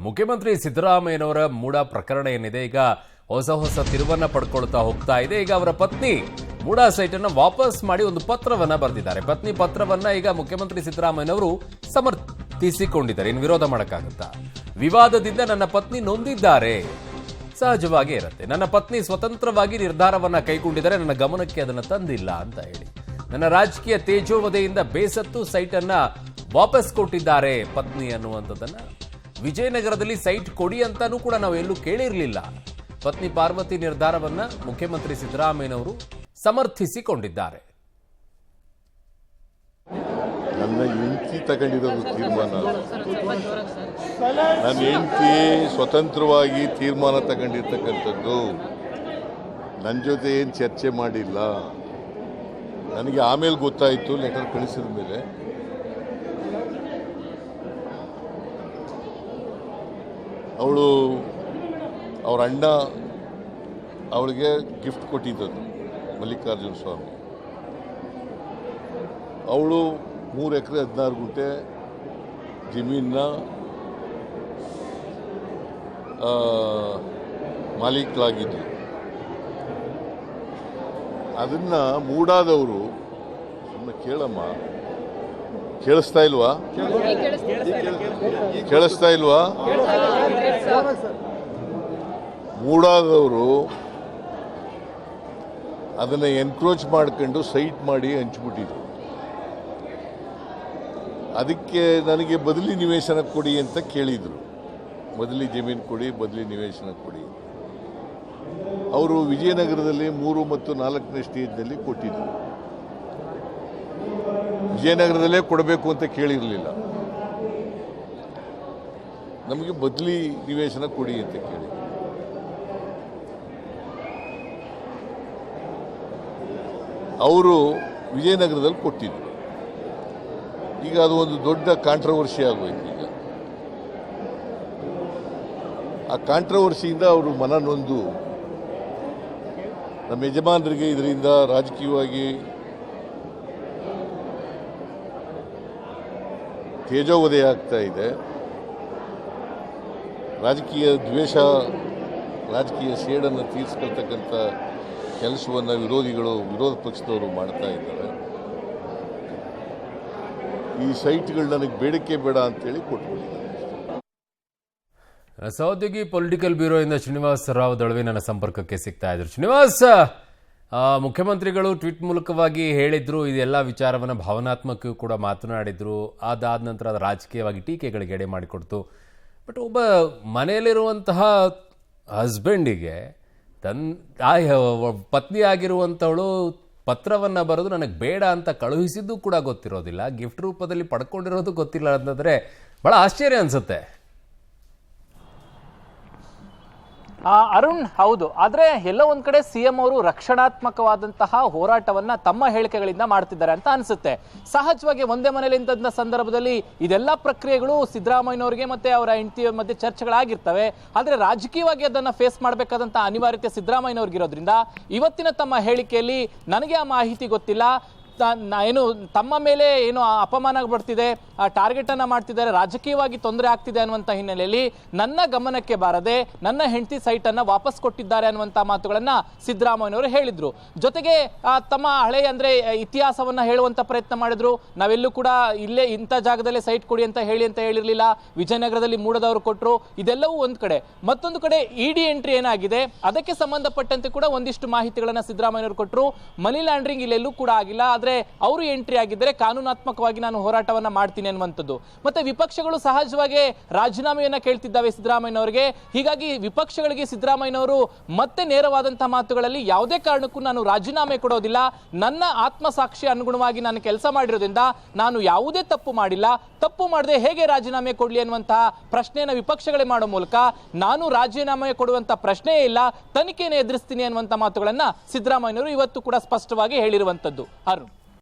ಮುಖ್ಯಮಂತ್ರಿ ಸಿದ್ದರಾಮಯ್ಯನವರ ಮೂಡ ಪ್ರಕರಣ ಏನಿದೆ ಈಗ ಹೊಸ ತಿರುವನ್ನ ಪಡ್ಕೊಳ್ತಾ ಹೋಗ್ತಾ ಇದೆ. ಈಗ ಅವರ ಪತ್ನಿ ಮೂಡ ಸೈಟ್ ಅನ್ನು ವಾಪಸ್ ಮಾಡಿ ಒಂದು ಪತ್ರವನ್ನ ಬರೆದಿದ್ದಾರೆ. ಪತ್ನಿ ಪತ್ರವನ್ನ ಈಗ ಮುಖ್ಯಮಂತ್ರಿ ಸಿದ್ದರಾಮಯ್ಯನವರು ಸಮರ್ಥಿಸಿಕೊಂಡಿದ್ದಾರೆ. ಇನ್ನು ವಿರೋಧ ಮಾಡಕ್ಕಾಗುತ್ತಾ? ವಿವಾದದಿಂದ ನನ್ನ ಪತ್ನಿ ನೊಂದಿದ್ದಾರೆ, ಸಹಜವಾಗಿ ಇರುತ್ತೆ. ನನ್ನ ಪತ್ನಿ ಸ್ವತಂತ್ರವಾಗಿ ನಿರ್ಧಾರವನ್ನ ಕೈಗೊಂಡಿದ್ದಾರೆ, ನನ್ನ ಗಮನಕ್ಕೆ ಅದನ್ನು ತಂದಿಲ್ಲ ಅಂತ ಹೇಳಿ ನನ್ನ ರಾಜಕೀಯ ತೇಜೋವಧೆಯಿಂದ ಬೇಸತ್ತು ಸೈಟ್ ಅನ್ನ ವಾಪಸ್ ಕೊಟ್ಟಿದ್ದಾರೆ ಪತ್ನಿ ಅನ್ನುವಂಥದ್ದನ್ನ. ವಿಜಯನಗರದಲ್ಲಿ ಸೈಟ್ ಕೊಡಿ ಅಂತಾನೂ ಕೂಡ ನಾವು ಎಲ್ಲೂ ಕೇಳಿರಲಿಲ್ಲ. ಪತ್ನಿ ಪಾರ್ವತಿ ನಿರ್ಧಾರವನ್ನ ಮುಖ್ಯಮಂತ್ರಿ ಸಿದ್ದರಾಮಯ್ಯನವರು ಸಮರ್ಥಿಸಿಕೊಂಡಿದ್ದಾರೆ. ನನ್ನ ಹೆಂಡತಿ ತಗೊಂಡಿರೋದು ತೀರ್ಮಾನ. ನನ್ನ ಹೆಂಡತಿ ಸ್ವತಂತ್ರವಾಗಿ ತೀರ್ಮಾನ ತಗೊಂಡಿರ್ತಕ್ಕಂಥದ್ದು. ನನ್ನ ಜೊತೆ ಏನು ಚರ್ಚೆ ಮಾಡಿಲ್ಲ. ನನಗೆ ಆಮೇಲೆ ಗೊತ್ತಾಯಿತು, ಲೆಟರ್ ಕಳಿಸಿದ ಮೇಲೆ. ಅವಳು ಅವ್ರ ಅಣ್ಣ ಅವಳಿಗೆ ಗಿಫ್ಟ್ ಕೊಟ್ಟಿದ್ದದ್ದು ಮಲ್ಲಿಕಾರ್ಜುನ ಸ್ವಾಮಿ. ಅವಳು 3 ಎಕರೆ 16 ಗುಂಟೆ ಜಮೀನ ಮಾಲೀಕರಾಗಿದ್ದರು. ಅದನ್ನು ಮೂಡಾದವರು ಸುಮ್ಮನೆ ಕೇಳಮ್ಮ, ಕೇಳಿಸ್ತಾ ಇಲ್ವಾ? ಮೂಡಾದವರು ಅದನ್ನು ಎನ್ಕ್ರೋಚ್ ಮಾಡ್ಕೊಂಡು ಸೈಟ್ ಮಾಡಿ ಹಂಚ್ಬಿಟ್ಟಿದ್ರು. ಅದಕ್ಕೆ ನನಗೆ ಬದಲಿ ನಿವೇಶನ ಕೊಡಿ ಅಂತ ಕೇಳಿದರು. ಬದಲಿ ಜಮೀನು ಕೊಡಿ, ಬದಲಿ ನಿವೇಶನ ಕೊಡಿ. ಅವರು ವಿಜಯನಗರದಲ್ಲಿ 3 ಮತ್ತು 4ನೇ ಸ್ಟೇಜ್ನಲ್ಲಿ ಕೊಟ್ಟಿದ್ದರು. ವಿಜಯನಗರದಲ್ಲೇ ಕೊಡಬೇಕು ಅಂತ ಕೇಳಿರಲಿಲ್ಲ. ನಮಗೆ ಬದಲಿ ನಿವೇಶನ ಕೊಡಿ ಅಂತ ಕೇಳಿದ್ರು. ಅವರು ವಿಜಯನಗರದಲ್ಲಿ ಕೊಟ್ಟಿದ್ರು. ಈಗ ಅದು ಒಂದು ದೊಡ್ಡ ಕಾಂಟ್ರವರ್ಸಿ ಆಗೋಯ್ತು. ಈಗ ಆ ಕಾಂಟ್ರವರ್ಸಿಯಿಂದ ಅವರು ಮನ ನೊಂದು ನಮ್ಮ ಯಜಮಾನರಿಗೆ ಇದರಿಂದ ರಾಜಕೀಯವಾಗಿ ತೇಜೋವಧೆ ಆಗ್ತಾ ಇದೆ. ರಾಜಕೀಯ ದ್ವೇಷ, ರಾಜಕೀಯ ಸೇಡನ್ನು ತೀರಿಸ್ಕೊಳ್ತಕ್ಕಂಥ ಕೆಲಸವನ್ನು ವಿರೋಧ ಪಕ್ಷದವರು ಮಾಡ್ತಾ ಇದ್ದಾರೆ. ಈ ಸೈಟ್ಗಳು ನನಗೆ ಬೇಡಿಕೆ ಬೇಡ ಅಂತೇಳಿ ಕೊಟ್ಬಿಟ್ಟಿದ್ದಾರೆ. ಸಹೋದ್ಯೋಗಿ ಪೊಲಿಟಿಕಲ್ ಬ್ಯೂರೋ ಇಂದ ಶ್ರೀನಿವಾಸ್ ರಾವ್ ದಳವಿ ನನ್ನ ಸಂಪರ್ಕಕ್ಕೆ ಸಿಗ್ತಾ ಇದ್ರು. ಶ್ರೀನಿವಾಸ್, ಮುಖ್ಯಮಂತ್ರಿಗಳು ಟ್ವೀಟ್ ಮೂಲಕವಾಗಿ ಹೇಳಿದ್ರು, ಇದೆಲ್ಲ ವಿಚಾರವನ್ನು ಭಾವನಾತ್ಮಕ ಕೂಡ ಮಾತನಾಡಿದ್ರು. ಅದಾದ ನಂತರ ಅದು ರಾಜಕೀಯವಾಗಿ ಟೀಕೆಗಳಿಗೆ ಎಡೆ ಮಾಡಿಕೊಡ್ತು. ಬಟ್ ಒಬ್ಬ ಮನೆಯಲ್ಲಿರುವಂತಹ ಹಸ್ಬೆಂಡಿಗೆ ಪತ್ನಿ ಆಗಿರುವಂಥವಳು ಪತ್ರವನ್ನು ಬರೆದು ನನಗೆ ಬೇಡ ಅಂತ ಕಳುಹಿಸಿದ್ದು ಕೂಡ ಗೊತ್ತಿರೋದಿಲ್ಲ, ಗಿಫ್ಟ್ ರೂಪದಲ್ಲಿ ಪಡ್ಕೊಂಡಿರೋದು ಗೊತ್ತಿಲ್ಲ ಅಂತಂದರೆ ಬಹಳ ಆಶ್ಚರ್ಯ ಅನಿಸುತ್ತೆ. ಅರುಣ್, ಹೌದು. ಆದ್ರೆ ಎಲ್ಲೋ ಒಂದ್ ಕಡೆ ಸಿಎಂ ಅವರು ರಕ್ಷಣಾತ್ಮಕವಾದಂತಹ ಹೋರಾಟವನ್ನ ತಮ್ಮ ಹೇಳಿಕೆಗಳಿಂದ ಮಾಡ್ತಿದ್ದಾರೆ ಅಂತ ಅನ್ಸುತ್ತೆ. ಸಹಜವಾಗಿ ಒಂದೇ ಮನೇಲಿ ಇಂಥ ಸಂದರ್ಭದಲ್ಲಿ ಇದೆಲ್ಲ ಪ್ರಕ್ರಿಯೆಗಳು ಸಿದ್ದರಾಮಯ್ಯನವರಿಗೆ ಮತ್ತೆ ಅವರ ಹೆಂಡತಿಯ ಮಧ್ಯೆ ಚರ್ಚೆಗಳಾಗಿರ್ತವೆ. ಆದ್ರೆ ರಾಜಕೀಯವಾಗಿ ಅದನ್ನ ಫೇಸ್ ಮಾಡಬೇಕಾದಂತ ಅನಿವಾರ್ಯತೆ ಸಿದ್ದರಾಮಯ್ಯನವ್ರಿಗಿರೋದ್ರಿಂದ ಇವತ್ತಿನ ತಮ್ಮ ಹೇಳಿಕೆಯಲ್ಲಿ ನನಗೆ ಆ ಮಾಹಿತಿ ಗೊತ್ತಿಲ್ಲ, ಏನು ತಮ್ಮ ಮೇಲೆ ಏನು ಅಪಮಾನ ಬರ್ತಿದೆ, ಟಾರ್ಗೆಟ್ ಅನ್ನ ಮಾಡ್ತಿದ್ದಾರೆ, ರಾಜಕೀಯವಾಗಿ ತೊಂದರೆ ಆಗ್ತಿದೆ ಅನ್ನುವಂಥ ಹಿನ್ನೆಲೆಯಲ್ಲಿ ನನ್ನ ಗಮನಕ್ಕೆ ಬಾರದೆ ನನ್ನ ಹೆಂಡತಿ ಸೈಟ್ ಅನ್ನ ವಾಪಸ್ ಕೊಟ್ಟಿದ್ದಾರೆ ಅನ್ನುವಂಥ ಮಾತುಗಳನ್ನ ಸಿದ್ದರಾಮಯ್ಯನವರು ಹೇಳಿದ್ರು. ಜೊತೆಗೆ ತಮ್ಮ ಹಳೆ ಅಂದ್ರೆ ಇತಿಹಾಸವನ್ನ ಹೇಳುವಂತ ಪ್ರಯತ್ನ ಮಾಡಿದ್ರು. ನಾವೆಲ್ಲೂ ಕೂಡ ಇಲ್ಲೇ ಇಂಥ ಜಾಗದಲ್ಲೇ ಸೈಟ್ ಕೊಡಿ ಅಂತ ಹೇಳಿರಲಿಲ್ಲ, ವಿಜಯನಗರದಲ್ಲಿ ಮೂಡದವರು ಕೊಟ್ಟರು. ಇದೆಲ್ಲವೂ ಒಂದ್ ಕಡೆ. ಮತ್ತೊಂದು ಕಡೆ ಇಡಿ ಎಂಟ್ರಿ ಏನಾಗಿದೆ ಅದಕ್ಕೆ ಸಂಬಂಧಪಟ್ಟಂತೆ ಕೂಡ ಒಂದಿಷ್ಟು ಮಾಹಿತಿಗಳನ್ನ ಸಿದ್ದರಾಮಯ್ಯನವರು ಕೊಟ್ಟರು. ಮನಿ ಲ್ಯಾಂಡ್ರಿಂಗ್ ಇಲ್ಲೆಲ್ಲೂ ಕೂಡ ಆಗಿಲ್ಲ, ಆದ್ರೆ ಅವರು ಎಂಟ್ರಿ ಆಗಿದ್ದರೆ ಕಾನೂನಾತ್ಮಕವಾಗಿ ನಾನು ಹೋರಾಟವನ್ನ ಮಾಡ್ತೀನಿ ಅನ್ನುವಂಥದ್ದು. ಮತ್ತೆ ವಿಪಕ್ಷಗಳು ಸಹಜವಾಗಿ ರಾಜೀನಾಮೆಯನ್ನ ಕೇಳ್ತಿದ್ದಾವೆ ಸಿದ್ದರಾಮಯ್ಯನವರಿಗೆ. ಹೀಗಾಗಿ ವಿಪಕ್ಷಗಳಿಗೆ ಸಿದ್ದರಾಮಯ್ಯನವರು ಮತ್ತೆ ನೇರವಾದಂತಹ ಮಾತುಗಳಲ್ಲಿ ಯಾವುದೇ ಕಾರಣಕ್ಕೂ ನಾನು ರಾಜೀನಾಮೆ ಕೊಡೋದಿಲ್ಲ, ನನ್ನ ಆತ್ಮಸಾಕ್ಷಿ ಅನುಗುಣವಾಗಿ ನಾನು ಕೆಲಸ ಮಾಡಿರೋದ್ರಿಂದ ನಾನು ಯಾವುದೇ ತಪ್ಪು ಮಾಡಿಲ್ಲ, ತಪ್ಪು ಮಾಡದೆ ಹೇಗೆ ರಾಜೀನಾಮೆ ಕೊಡ್ಲಿ ಅನ್ನುವಂತಹ ಪ್ರಶ್ನೆಯನ್ನು ವಿಪಕ್ಷಗಳೇ ಮಾಡೋ ಮೂಲಕ ನಾನು ರಾಜೀನಾಮೆ ಕೊಡುವಂತ ಪ್ರಶ್ನೆಯೇ ಇಲ್ಲ, ತನಿಖೆಯನ್ನು ಎದುರಿಸ್ತೀನಿ ಅನ್ನುವಂಥ ಮಾತುಗಳನ್ನ ಸಿದ್ದರಾಮಯ್ಯನವರು ಇವತ್ತು ಕೂಡ ಸ್ಪಷ್ಟವಾಗಿ ಹೇಳಿರುವಂತದ್ದು. ಅರುಣ್.